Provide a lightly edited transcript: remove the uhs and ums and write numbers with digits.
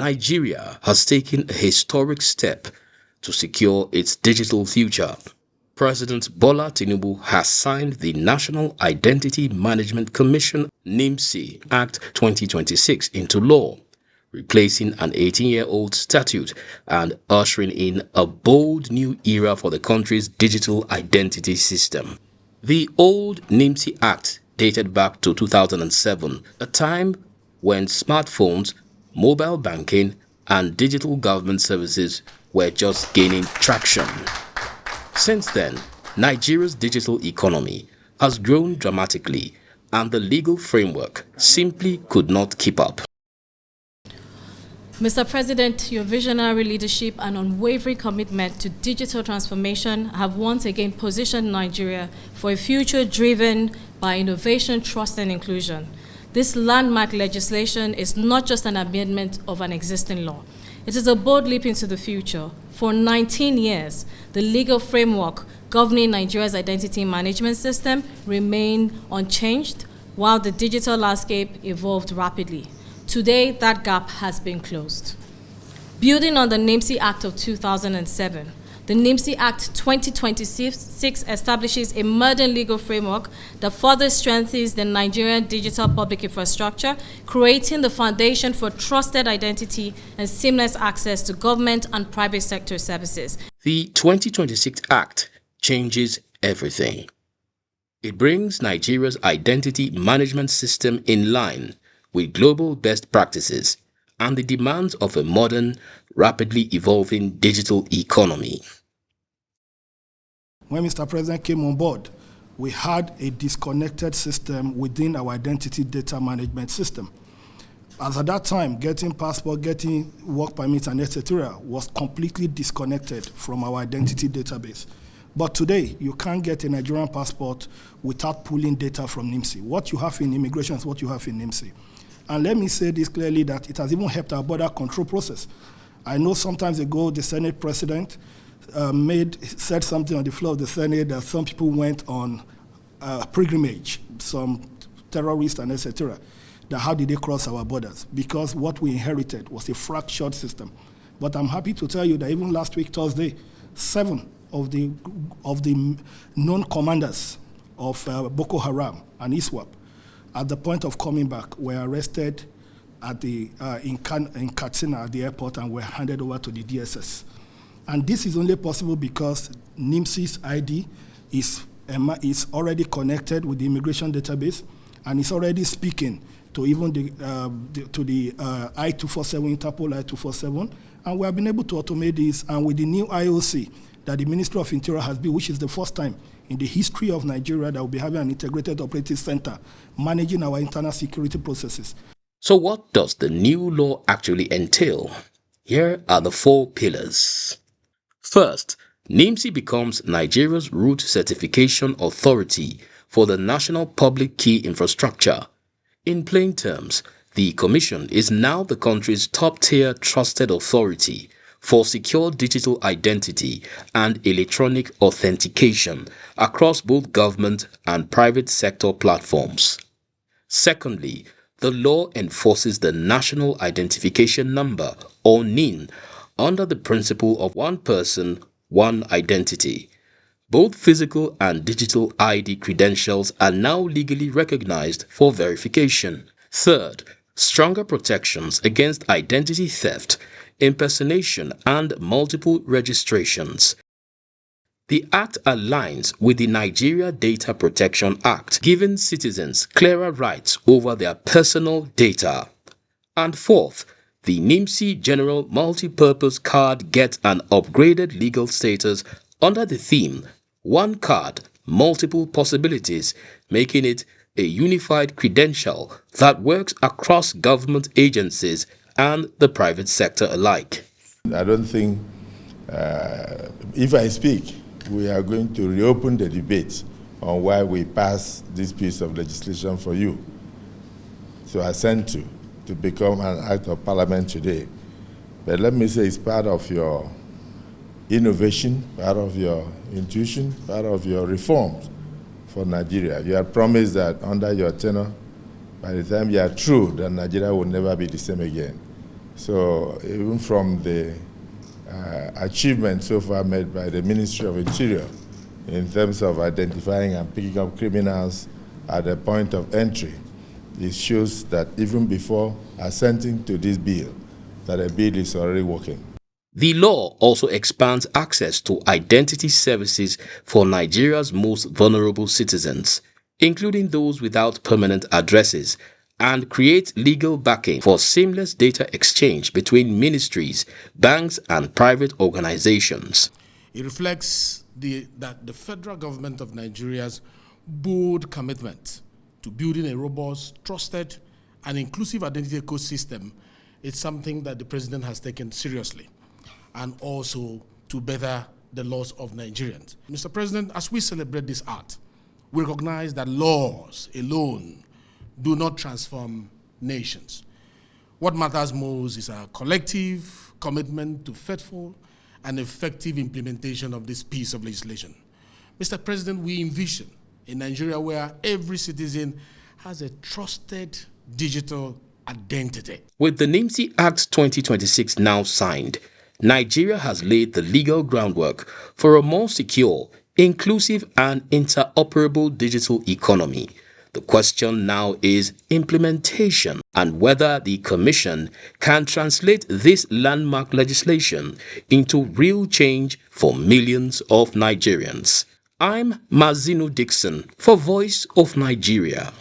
Nigeria has taken a historic step to secure its digital future. President Bola Tinubu has signed the National Identity Management Commission NIMC Act 2026 into law, replacing an 18-year-old statute and ushering in a bold new era for the country's digital identity system. The old NIMC Act dated back to 2007, a time when smartphones, mobile banking, and digital government services were just gaining traction. Since then, Nigeria's digital economy has grown dramatically, and the legal framework simply could not keep up. Mr. President, your visionary leadership and unwavering commitment to digital transformation have once again positioned Nigeria for a future driven by innovation, trust, and inclusion. This landmark legislation is not just an amendment of an existing law. It is a bold leap into the future. For 19 years, the legal framework governing Nigeria's identity management system remained unchanged, while the digital landscape evolved rapidly. Today, that gap has been closed. Building on the NIMC Act of 2007, the NIMC Act 2026 establishes a modern legal framework that further strengthens the Nigerian digital public infrastructure, creating the foundation for trusted identity and seamless access to government and private sector services. The 2026 Act changes everything. It brings Nigeria's identity management system in line with global best practices and the demands of a modern, rapidly evolving digital economy. When Mr. President came on board, we had a disconnected system within our identity data management system. As at that time, getting passport, getting work permits, and etc. was completely disconnected from our identity database. But today, you can't get a Nigerian passport without pulling data from NIMC. What you have in immigration is what you have in NIMC. And let me say this clearly, that it has even helped our border control process. I know sometimes ago the Senate President said something on the floor of the Senate that some people went on pilgrimage, some terrorists and etc. That how did they cross our borders? Because what we inherited was a fractured system. But I'm happy to tell you that even last week, Thursday, 7 of the known commanders of Boko Haram and ISWAP, at the point of coming back, were arrested at in Katsina at the airport and were handed over to the DSS. And this is only possible because NIMC's ID is already connected with the immigration database, and it's already speaking to even the I-247, Interpol I-247, and we have been able to automate this. And with the new IOC that the Ministry of Interior has built, which is the first time in the history of Nigeria that will be having an integrated operating center managing our internal security processes. So what does the new law actually entail? Here are the 4 pillars. First, NIMC becomes Nigeria's root certification authority for the national public key infrastructure. In plain terms, the Commission is now the country's top-tier trusted authority for secure digital identity and electronic authentication across both government and private sector platforms. Secondly, the law enforces the National Identification Number, or NIN, under the principle of one person, one identity. Both physical and digital ID credentials are now legally recognized for verification. Third, stronger protections against identity theft, impersonation, and multiple registrations. The Act aligns with the Nigeria Data Protection Act, giving citizens clearer rights over their personal data. And fourth, the NIMC General Multipurpose Card gets an upgraded legal status under the theme, One Card, Multiple Possibilities, making it a unified credential that works across government agencies and the private sector alike. I don't think, if I speak, we are going to reopen the debate on why we passed this piece of legislation for you to assent to become an act of parliament today. But let me say it's part of your innovation, part of your intuition, part of your reforms for Nigeria. You have promised that under your tenure, by the time you are through, that Nigeria will never be the same again. So even from the achievements so far made by the Ministry of Interior in terms of identifying and picking up criminals at the point of entry, it shows that even before assenting to this bill, that a bill is already working. The law also expands access to identity services for Nigeria's most vulnerable citizens, including those without permanent addresses, and creates legal backing for seamless data exchange between ministries, banks, and private organizations. It reflects that the federal government of Nigeria's bold commitment to building a robust, trusted, and inclusive identity ecosystem is something that the president has taken seriously, and also to better the laws of Nigerians. Mr. President, as we celebrate this act, we recognize that laws alone do not transform nations. What matters most is our collective commitment to faithful and effective implementation of this piece of legislation. Mr. President, we envision a Nigeria where every citizen has a trusted digital identity. With the NIMC Act 2026 now signed, Nigeria has laid the legal groundwork for a more secure, inclusive, and interoperable digital economy. The question now is implementation and whether the Commission can translate this landmark legislation into real change for millions of Nigerians. I'm Mazinu Dixon for Voice of Nigeria.